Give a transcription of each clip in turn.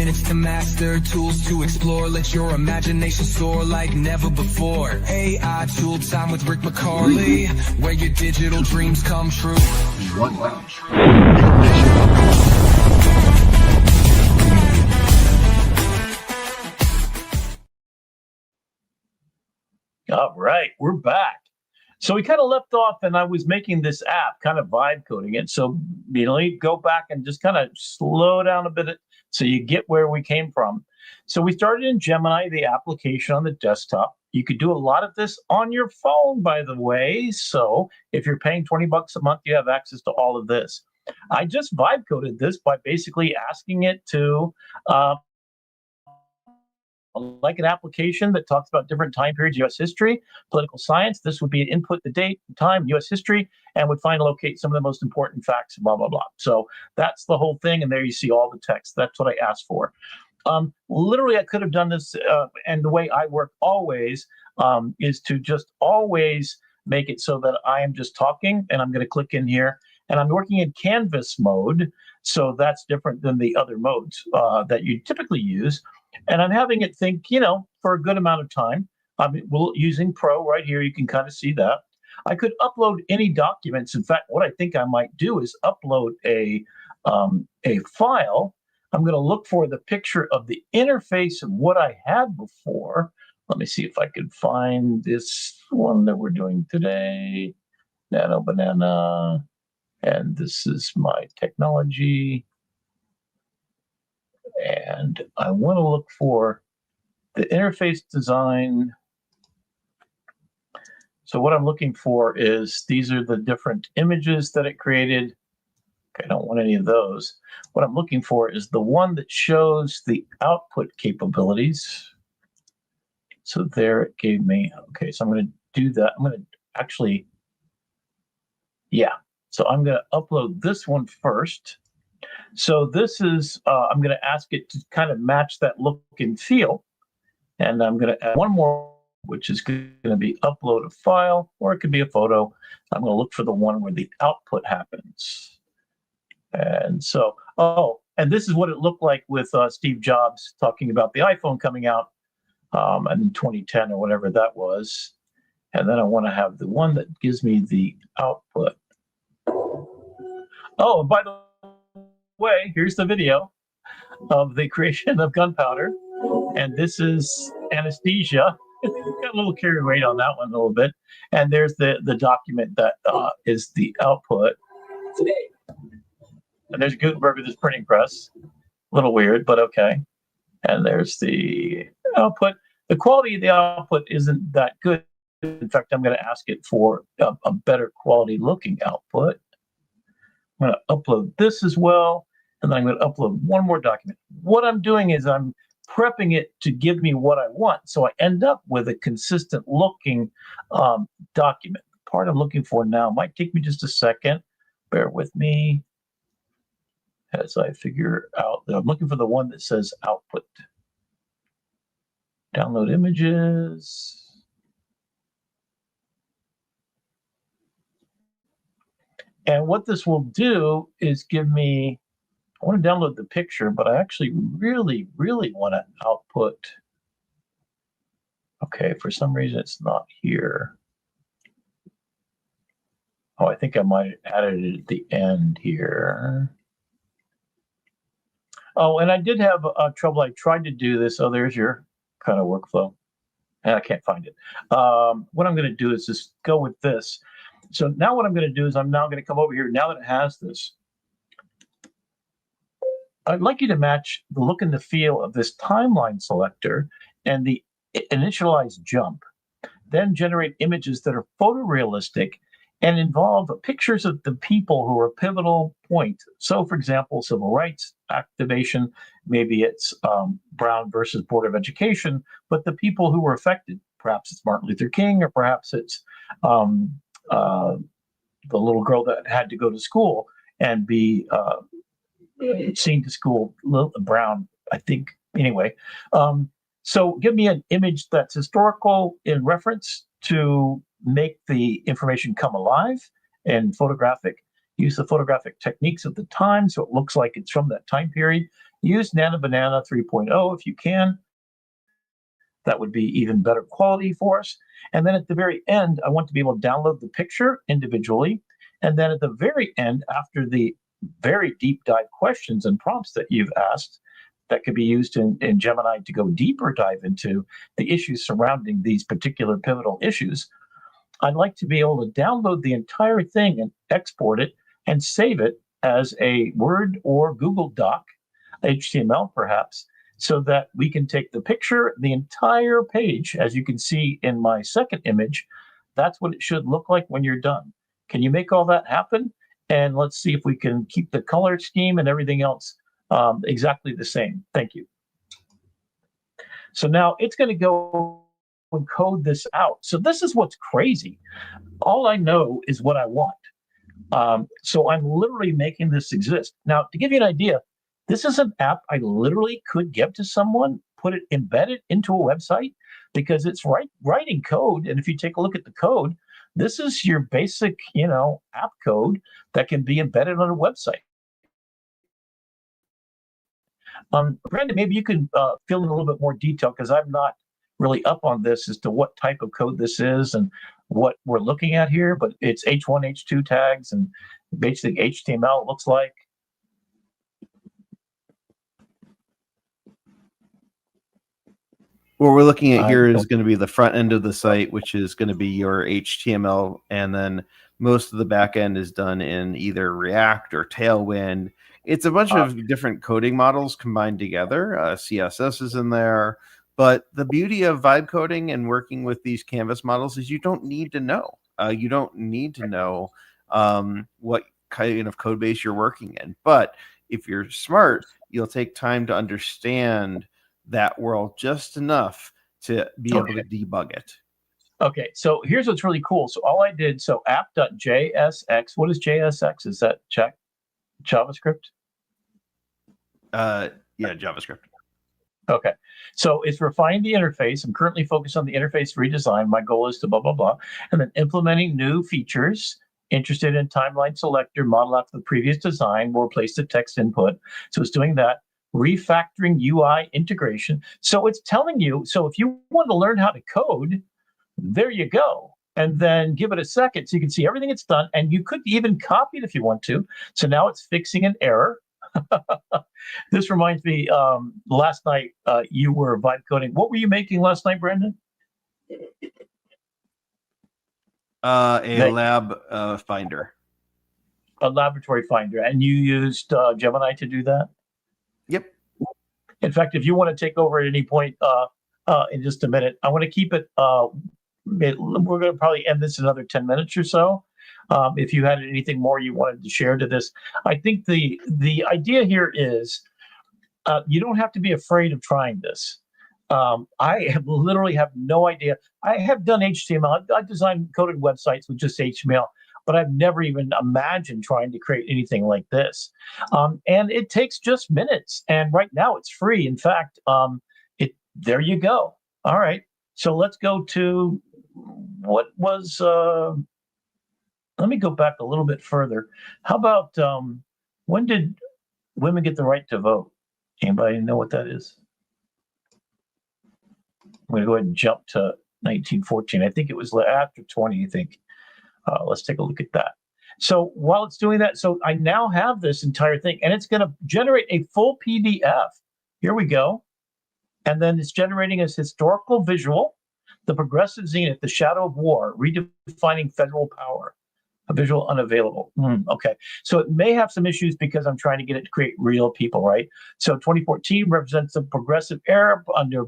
minutes to master, tools to explore. Let your imagination soar like never before. AI Tool Time with Rick McCarly, where your digital dreams come true. All right, we're back. So we kind of left off, and I was making this app, kind of vibe coding it. So, go back and just kind of slow down a bit so you get where we came from. So we started in Gemini, the application on the desktop. You could do a lot of this on your phone, by the way. So if you're paying $20 a month, you have access to all of this. I just vibe coded this by basically asking it to like an application that talks about different time periods, U.S. history, political science. This would be an input the date, time, U.S. history, and would find and locate some of the most important facts, blah, blah, blah. So that's the whole thing, and there you see all the text. That's what I asked for. Literally, I could have done this, and the way I work always is to just always make it so that I am just talking, and I'm going to click in here, and I'm working in canvas mode, so that's different than the other modes that you typically use. And I'm having it think, for a good amount of time. I'm using Pro right here. You can kind of see that. I could upload any documents. In fact, what I think I might do is upload a file. I'm going to look for the picture of the interface of what I had before. Let me see if I can find this one that we're doing today. Nano Banana. And this is my technology. And I want to look for the interface design. So what I'm looking for is, these are the different images that it created. Okay, I don't want any of those. What I'm looking for is the one that shows the output capabilities. So there it gave me, okay, so I'm going to do that. I'm going to actually, so I'm going to upload this one first. So this is, I'm going to ask it to kind of match that look and feel. And I'm going to add one more, which is going to be upload a file, or it could be a photo. I'm going to look for the one where the output happens. And so, and this is what it looked like with Steve Jobs talking about the iPhone coming out in 2010 or whatever that was. And then I want to have the one that gives me the output. Oh, and by the way, here's the video of the creation of gunpowder, and this is anesthesia. Got a little carried away on that one a little bit, and there's the document that is the output today. And there's Gutenberg with his printing press. A little weird, but okay. And there's the output. The quality of the output isn't that good. In fact, I'm going to ask it for a better quality looking output. I'm going to upload this as well. And then I'm going to upload one more document. What I'm doing is I'm prepping it to give me what I want. So I end up with a consistent looking document. The part I'm looking for now might take me just a second. Bear with me as I figure out. I'm looking for the one that says output. Download images. And what this will do is give me, I want to download the picture, but I actually really, really want to output. Okay, for some reason it's not here. Oh, I think I might have added it at the end here. Oh, and I did have trouble. I tried to do this. Oh, there's your kind of workflow. And I can't find it. What I'm going to do is just go with this. So now what I'm going to do is I'm now going to come over here. Now that it has this, I'd like you to match the look and the feel of this timeline selector and the initialize jump. Then generate images that are photorealistic and involve pictures of the people who are a pivotal point. So, for example, civil rights activation, maybe it's Brown versus Board of Education, but the people who were affected. Perhaps it's Martin Luther King, or perhaps it's the little girl that had to go to school and be seen to school, Brown, I think. Anyway, so give me an image that's historical in reference to make the information come alive, and photographic. Use the photographic techniques of the time so it looks like it's from that time period. Use Nano Banana 3.0 if you can. That would be even better quality for us. And then at the very end, I want to be able to download the picture individually. And then at the very end, after the very deep dive questions and prompts that you've asked, that could be used in Gemini to go deeper dive into the issues surrounding these particular pivotal issues, I'd like to be able to download the entire thing and export it and save it as a Word or Google Doc, HTML perhaps, so that we can take the picture, the entire page, as you can see in my second image. That's what it should look like when you're done. Can you make all that happen? And let's see if we can keep the color scheme and everything else exactly the same. Thank you. So now it's going to go and code this out. So this is what's crazy. All I know is what I want. So I'm literally making this exist. Now, to give you an idea, this is an app I literally could give to someone, put it embedded into a website, because it's writing code. And if you take a look at the code, this is your basic, app code that can be embedded on a website. Brandon, maybe you can fill in a little bit more detail, because I'm not really up on this as to what type of code this is and what we're looking at here, but it's H1, H2 tags and basic HTML, it looks like. What we're looking at here is going to be the front end of the site, which is going to be your HTML, and then most of the back end is done in either React or Tailwind. It's a bunch of different coding models combined together. CSS is in there. But the beauty of vibe coding and working with these canvas models is you don't need to know. You don't need to know what kind of code base you're working in. But if you're smart, you'll take time to understand that world just enough to be able to debug it. Okay, so here's what's really cool. So all I did, so app.jsx, what is JSX? Is that JavaScript? Yeah, JavaScript. Okay, so it's refining the interface. I'm currently focused on the interface redesign. My goal is to blah, blah, blah. And then implementing new features, interested in timeline selector, model after the previous design, will replace the text input. So it's doing that. Refactoring UI integration. So it's telling you, so if you want to learn how to code, there you go. And then give it a second so you can see everything it's done. And you could even copy it if you want to. So now it's fixing an error. This reminds me, last night you were vibe coding. What were you making last night, Brandon? A lab finder. A laboratory finder. And you used Gemini to do that? Yep. In fact, if you want to take over at any point in just a minute, I want to keep it. We're going to probably end this in another 10 minutes or so. If you had anything more you wanted to share to this, I think the idea here is you don't have to be afraid of trying this. I literally have no idea. I have done HTML. I've designed coded websites with just HTML, but I've never even imagined trying to create anything like this. And it takes just minutes. And right now it's free. In fact, there you go. All right. So let's go to what was, let me go back a little bit further. How about when did women get the right to vote? Anybody know what that is? I'm going to go ahead and jump to 1914. I think it was after 20, I think. Let's take a look at that. So while it's doing that, so I now have this entire thing, and it's going to generate a full PDF. Here we go. And then it's generating a historical visual, the progressive zenith, the shadow of war, redefining federal power. A visual unavailable. Okay. So it may have some issues because I'm trying to get it to create real people, right? So 2014 represents the progressive era under.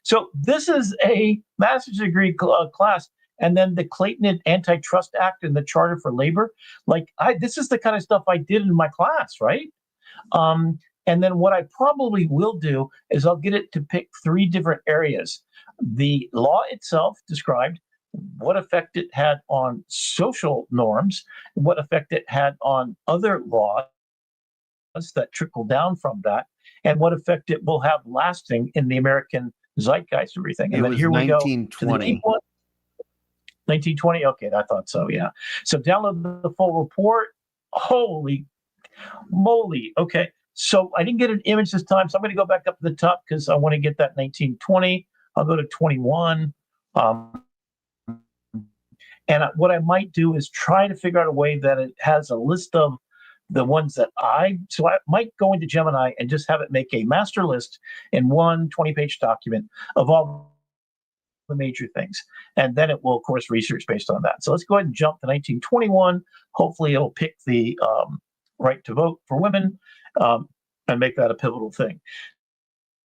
So this is a master's degree class. And then the Clayton Antitrust Act and the Charter for Labor. This is the kind of stuff I did in my class, right? And then what I probably will do is I'll get it to pick 3 different areas. The law itself described, what effect it had on social norms, what effect it had on other laws that trickle down from that, and what effect it will have lasting in the American zeitgeist and everything. And then here we go. 1920. 1920? Okay, I thought so, yeah. So download the full report. Holy moly. Okay, So I didn't get an image this time, so I'm going to go back up to the top because I want to get that 1920. I'll go to 21. And what I might do is try to figure out a way that it has a list of the ones that so I might go into Gemini and just have it make a master list in one 20-page document of all the major things. And then it will, of course, research based on that. So let's go ahead and jump to 1921. Hopefully it'll pick the right to vote for women and make that a pivotal thing.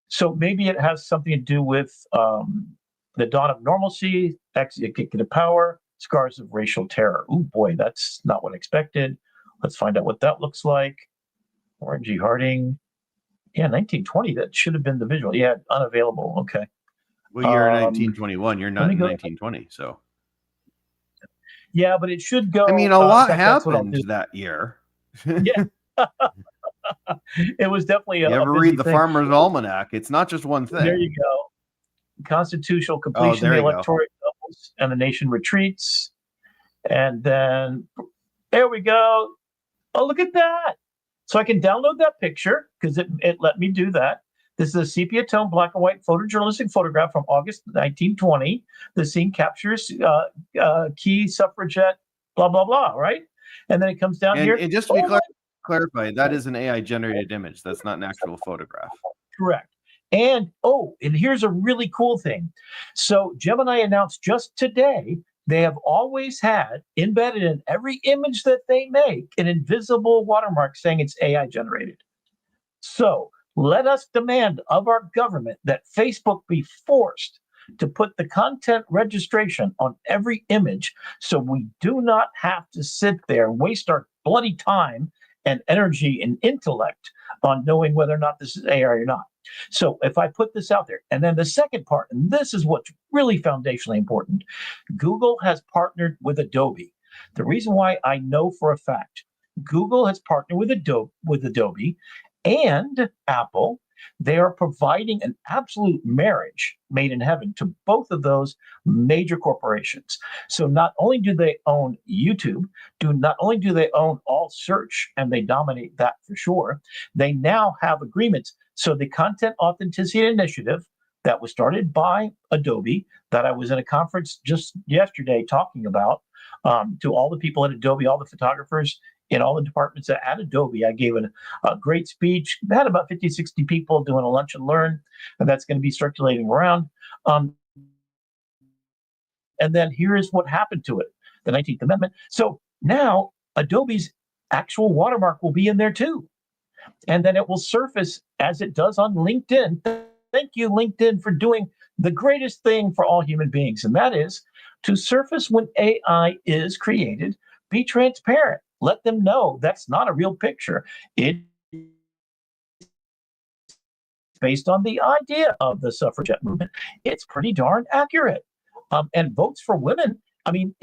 So maybe it has something to do with the dawn of normalcy, executive power, scars of racial terror. Oh boy, that's not what I expected. Let's find out what that looks like. Warren G. Harding. Yeah, 1920. That should have been the visual. Yeah, unavailable. Okay. Well, you're in 1921. You're not in 1920. So. Yeah, but it should go. I mean, a lot happened that year. Yeah. It was definitely you ever read the Farmer's Almanac? It's not just one thing. There you go. Constitutional completion, the electoral doubles, and the nation retreats. And then there we go. Oh, look at that. So I can download that picture because it let me do that. This is a sepia tone black and white photojournalistic photograph from August 1920. The scene captures key suffragette, blah, blah, blah, right? And then it comes down here. And just to be clarified, that is an AI generated image. That's not an actual photograph. Correct. And here's a really cool thing. So Gemini announced just today, they have always had embedded in every image that they make an invisible watermark saying it's AI generated. So let us demand of our government that Facebook be forced to put the content registration on every image so we do not have to sit there and waste our bloody time and energy and intellect on knowing whether or not this is AI or not. So if I put this out there, and then the second part, and this is what's really foundationally important, Google has partnered with Adobe. The reason why I know for a fact, Google has partnered with Adobe and Apple. They are providing an absolute marriage made in heaven to both of those major corporations. So not only do they own YouTube, not only do they own all search, and they dominate that for sure, they now have agreements. So the Content Authenticity Initiative that was started by Adobe, that I was in a conference just yesterday talking about, to all the people at Adobe, all the photographers in all the departments at Adobe. I gave a great speech. I had about 50, 60 people doing a lunch and learn, and that's going to be circulating around. And then here is what happened to it, the 19th Amendment. So now Adobe's actual watermark will be in there too. And then it will surface as it does on LinkedIn. Thank you, LinkedIn, for doing the greatest thing for all human beings, and that is to surface when AI is created. Be transparent. Let them know that's not a real picture. It's based on the idea of the suffragette movement. It's pretty darn accurate. And votes for women, I mean,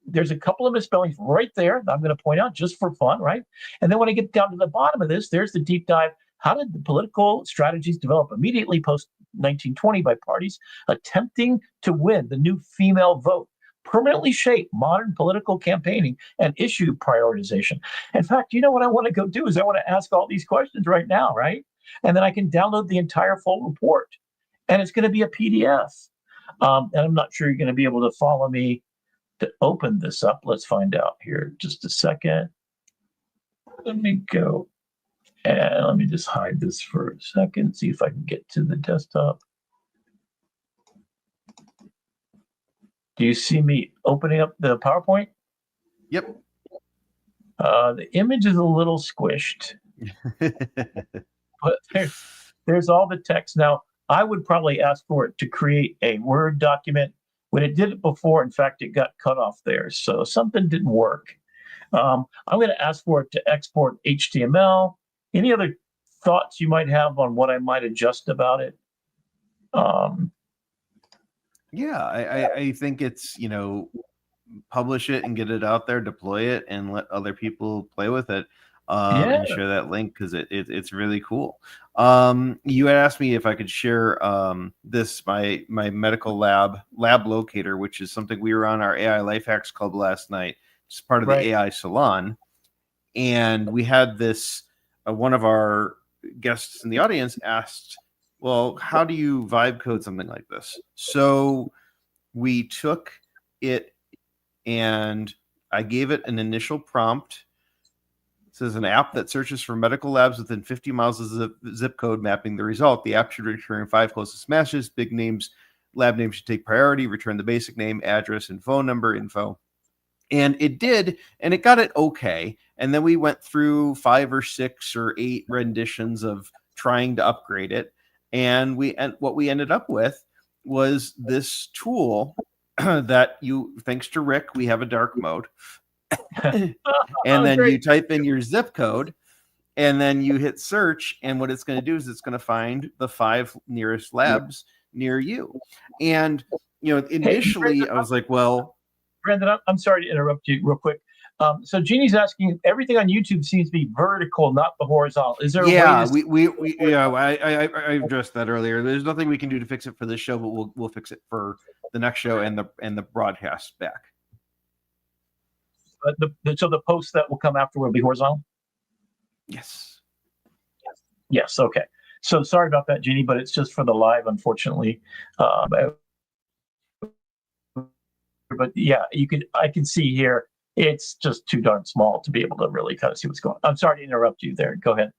there's a couple of misspellings right there that I'm going to point out just for fun, right? And then when I get down to the bottom of this, there's the deep dive. How did the political strategies develop immediately post 1920 by parties attempting to win the new female vote, permanently shape modern political campaigning and issue prioritization? In fact, you know what I want to go do is I want to ask all these questions right now, right? And then I can download the entire full report, and it's going to be a PDF. And I'm not sure you're going to be able to follow me to open this up. Let's find out here just a second. Let me go and let me just hide this for a second, see if I can get to the desktop. Do you see me opening up the PowerPoint? Yep. The image is a little squished, but there's all the text. Now, I would probably ask for it to create a Word document. When it did it before, in fact, it got cut off there. So something didn't work. I'm going to ask for it to export HTML. Any other thoughts you might have on what I might adjust about it? Yeah, I think it's, publish it and get it out there, deploy it, and let other people play with it. And share that link because it's really cool. You had asked me if I could share my medical lab locator, which is something we were on our AI Life Hacks Club last night. It's part of the AI Salon, and we had this one of our guests in the audience asked, well, how do you vibe code something like this? So we took it and I gave it an initial prompt. It says an app that searches for medical labs within 50 miles of zip code mapping the result. The app should return 5 closest matches. Big names, lab names should take priority. Return the basic name, address, and phone number info. And it did, and it got it okay. And then we went through 5 or 6 or 8 renditions of trying to upgrade it. And what we ended up with was this tool that thanks to Rick, we have a dark mode. And then you type in your zip code, and then you hit search. And what it's going to do is it's going to find the 5 nearest labs near you. And, initially I was like, well, Brandon, I'm sorry to interrupt you real quick. So Jeannie's asking, everything on YouTube seems to be vertical, not the horizontal. Is there a way I addressed that earlier. There's nothing we can do to fix it for this show, but we'll fix it for the next show and the broadcast back. So the post that will come after will be horizontal? Yes. Yes. Okay. So sorry about that, Jeannie, but it's just for the live, unfortunately. But yeah, I can see here, it's just too darn small to be able to really kind of see what's going on. I'm sorry to interrupt you there. Go ahead.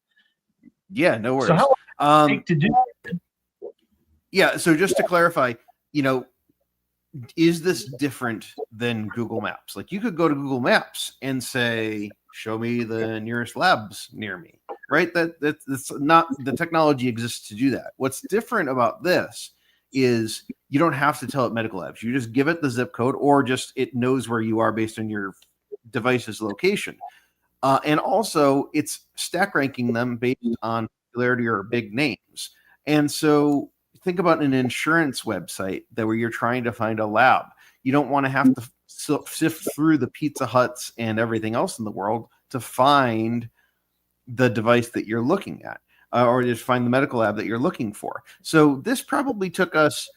Yeah, no worries. So how long does it take to do that? Yeah, so just to clarify, is this different than Google Maps? Like you could go to Google Maps and say, show me the nearest labs near me, right? That's not, the technology exists to do that. What's different about this is you don't have to tell it medical labs. You just give it the zip code, or just it knows where you are based on your device's location. And also it's stack ranking them based on popularity or big names. And so think about an insurance website where you're trying to find a lab. You don't want to have to sift through the Pizza Huts and everything else in the world to find the device that you're looking at. Or just find the medical lab that you're looking for. So this probably took us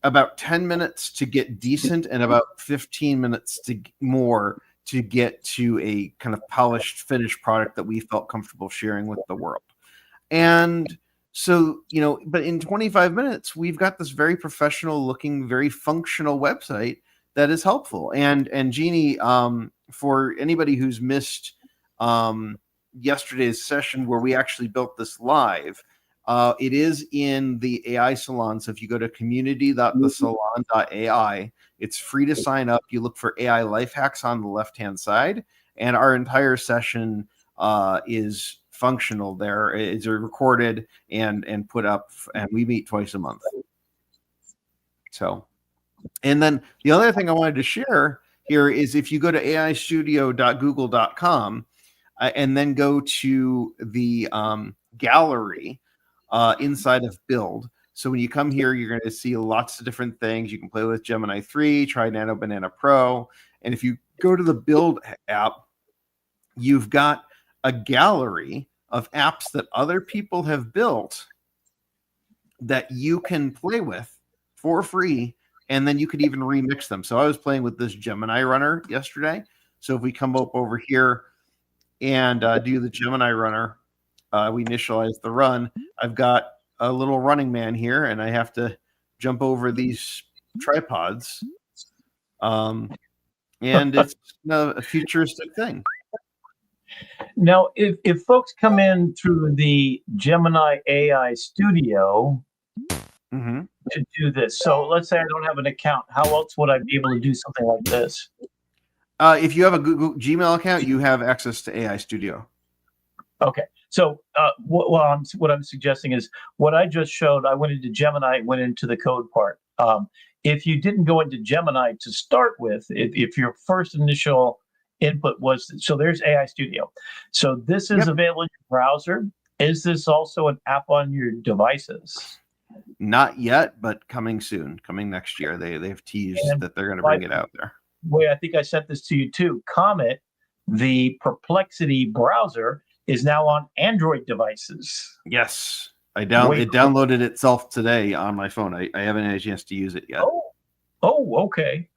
about 10 minutes to get decent and about 15 minutes more to get to a kind of polished, finished product that we felt comfortable sharing with the world. And so, but in 25 minutes, we've got this very professional looking, very functional website that is helpful. And Jeannie, for anybody who's missed yesterday's session where we actually built this live, it is in the AI Salon. So if you go to community.thesalon.ai, it's free to sign up. You look for AI life hacks on the left-hand side, and our entire session is functional there. It's recorded and put up, and we meet twice a month. So, and then the other thing I wanted to share here is if you go to aistudio.google.com, and then go to the gallery inside of Build. So when you come here, you're going to see lots of different things. You can play with Gemini 3, try Nano Banana Pro. And if you go to the Build app, you've got a gallery of apps that other people have built that you can play with for free. And then you could even remix them. So I was playing with this Gemini Runner yesterday. So if we come up over here and do the Gemini Runner, we initialize the run. I've got a little running man here, and I have to jump over these tripods. And it's a futuristic thing. Now, if folks come in through the Gemini AI Studio to do this, so let's say I don't have an account, how else would I be able to do something like this? If you have a Google Gmail account, you have access to AI Studio. Okay. So what I'm suggesting is what I just showed, I went into Gemini, went into the code part. If you didn't go into Gemini to start with, if your first initial input was, so there's AI Studio. So this is available in your browser. Is this also an app on your devices? Not yet, but coming soon, coming next year. They've teased that they're going to bring it out there. Way I think I sent this to you too. Comet, the Perplexity browser, is now on Android devices. Yes, it downloaded itself today on my phone. I haven't had a chance to use it yet. Oh, okay.